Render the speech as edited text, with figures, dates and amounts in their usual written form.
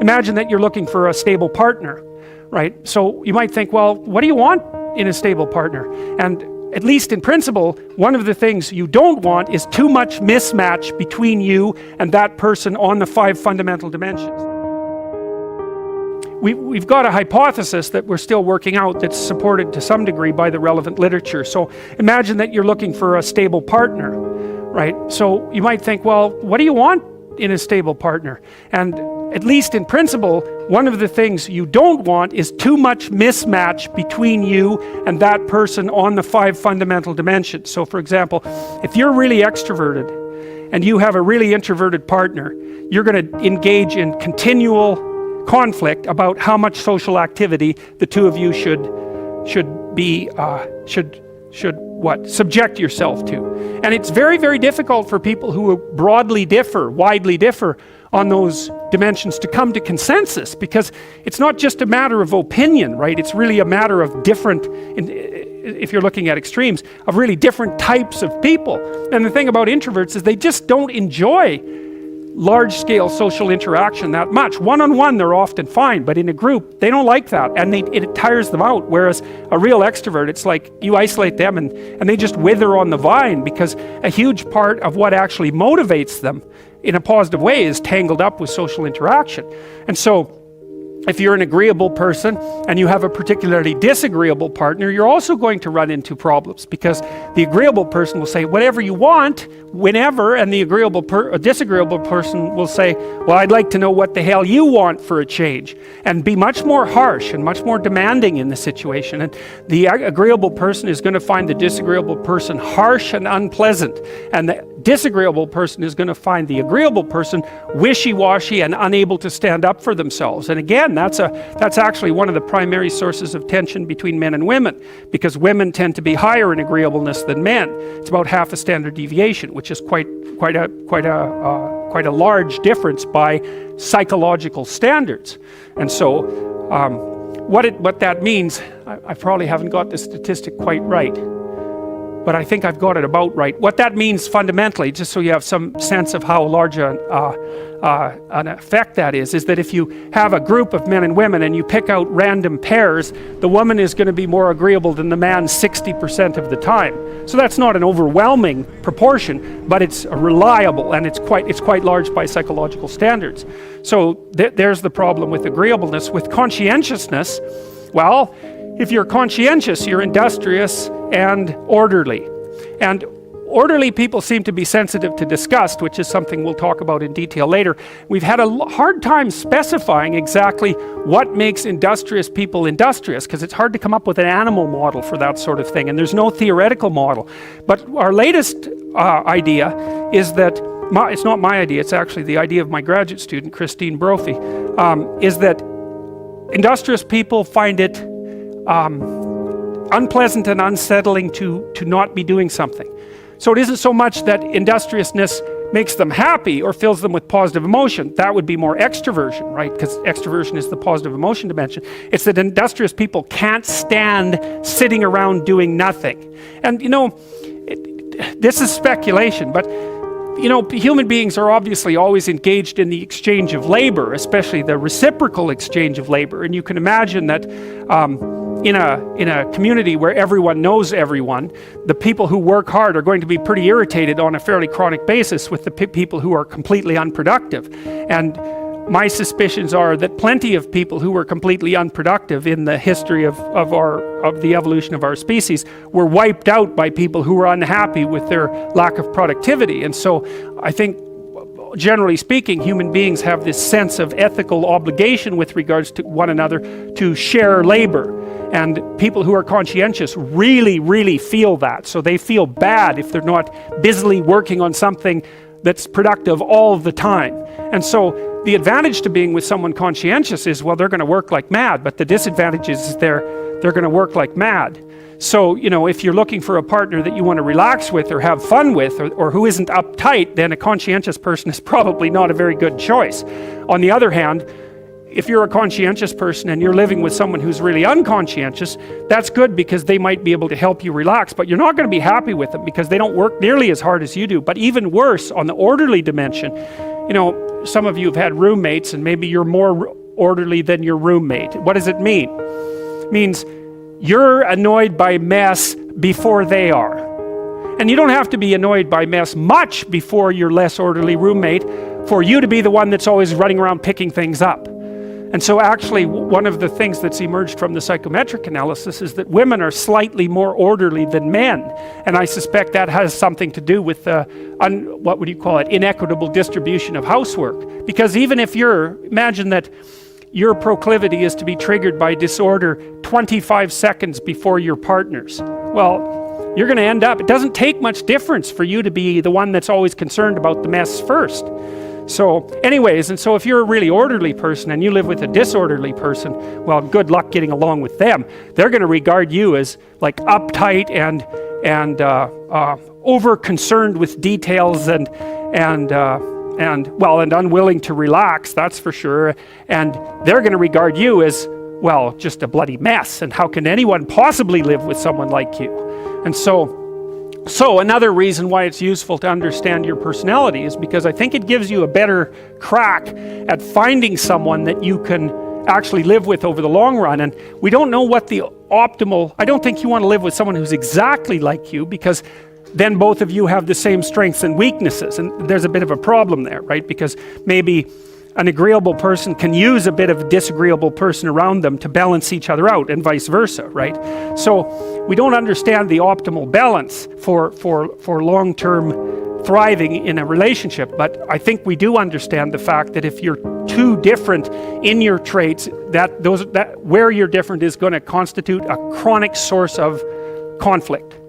imagine that you're looking for a stable partner, right? So you might think, well, what do you want in a stable partner? And at least in principle, one of the things you don't want is too much mismatch between you and that person on the 5 fundamental dimensions. We've got a hypothesis that we're still working out that's supported to some degree by the relevant literature. So imagine that you're looking for a stable partner, right? So you might think, well, what do you want in a stable partner? And at least in principle, one of the things you don't want is too much mismatch between you and that person on the 5 fundamental dimensions. So for example, if you're really extroverted and you have a really introverted partner, you're going to engage in continual conflict about how much social activity the two of you should subject yourself to. And it's very, very difficult for people who widely differ on those dimensions to come to consensus, because it's not just a matter of opinion, right? It's really a matter of different, if you're looking at extremes, of really different types of people. And the thing about introverts is they just don't enjoy large-scale social interaction that much. One-on-one they're often fine, but in a group they don't like that, and it tires them out. Whereas a real extrovert, it's like you isolate them and they just wither on the vine, because a huge part of what actually motivates them in a positive way is tangled up with social interaction. And so if you're an agreeable person and you have a particularly disagreeable partner, you're also going to run into problems, because the agreeable person will say whatever you want, whenever, and the disagreeable person will say, well, I'd like to know what the hell you want for a change, and be much more harsh and much more demanding in the situation. And the agreeable person is going to find the disagreeable person harsh and unpleasant, and the disagreeable person is going to find the agreeable person wishy-washy and unable to stand up for themselves. And again, that's actually one of the primary sources of tension between men and women, because women tend to be higher in agreeableness than men. It's about half a standard deviation, which is quite a large difference by psychological standards. And so what that means, I probably haven't got the statistic quite right, but I think I've got it about right. What that means fundamentally, just so you have some sense of how large an effect that is that if you have a group of men and women and you pick out random pairs, the woman is going to be more agreeable than the man 60% of the time. So that's not an overwhelming proportion, but it's reliable, and it's quite large by psychological standards. So there's the problem with agreeableness. With conscientiousness, well, if you're conscientious, you're industrious and orderly. And orderly people seem to be sensitive to disgust, which is something we'll talk about in detail later. We've had a hard time specifying exactly what makes industrious people industrious, because it's hard to come up with an animal model for that sort of thing, and there's no theoretical model. But our latest idea is that, it's not my idea, it's actually the idea of my graduate student, Christine Brophy, is that industrious people find it unpleasant and unsettling to not be doing something. So it isn't so much that industriousness makes them happy or fills them with positive emotion. That would be more extroversion, right? Because extroversion is the positive emotion dimension. It's that industrious people can't stand sitting around doing nothing. And this is speculation, but human beings are obviously always engaged in the exchange of labor, especially the reciprocal exchange of labor. And you can imagine that in a community where everyone knows everyone, the people who work hard are going to be pretty irritated on a fairly chronic basis with the people who are completely unproductive. And my suspicions are that plenty of people who were completely unproductive in the history of the evolution of our species were wiped out by people who were unhappy with their lack of productivity. And so I think, generally speaking, human beings have this sense of ethical obligation with regards to one another to share labor. And people who are conscientious really, really feel that. So they feel bad if they're not busily working on something that's productive all the time. And so the advantage to being with someone conscientious is, well, they're going to work like mad, but the disadvantage is they're going to work like mad. So, if you're looking for a partner that you want to relax with or have fun with, or who isn't uptight, then a conscientious person is probably not a very good choice. On the other hand, if you're a conscientious person and you're living with someone who's really unconscientious, that's good, because they might be able to help you relax, but you're not going to be happy with them because they don't work nearly as hard as you do. But even worse, on the orderly dimension, some of you have had roommates, and maybe you're more orderly than your roommate. What does it mean? It means you're annoyed by mess before they are. And you don't have to be annoyed by mess much before your less orderly roommate for you to be the one that's always running around picking things up. And so actually, one of the things that's emerged from the psychometric analysis is that women are slightly more orderly than men. And I suspect that has something to do with the, what would you call it, inequitable distribution of housework. Because even if imagine that your proclivity is to be triggered by disorder 25 seconds before your partner's. Well, you're going to end up, it doesn't take much difference for you to be the one that's always concerned about the mess first. So anyways, and so if you're a really orderly person and you live with a disorderly person, well, good luck getting along with them. They're going to regard you as like uptight and over concerned with details and unwilling to relax, that's for sure. And they're going to regard you as, well, just a bloody mess. And how can anyone possibly live with someone like you? And so another reason why it's useful to understand your personality is because I think it gives you a better crack at finding someone that you can actually live with over the long run. And we don't know what the optimal, I don't think you want to live with someone who's exactly like you, because then both of you have the same strengths and weaknesses. And there's a bit of a problem there, right? Because maybe an agreeable person can use a bit of a disagreeable person around them to balance each other out, and vice versa, right? So we don't understand the optimal balance for long-term thriving in a relationship, but I think we do understand the fact that if you're too different in your traits, that where you're different is going to constitute a chronic source of conflict.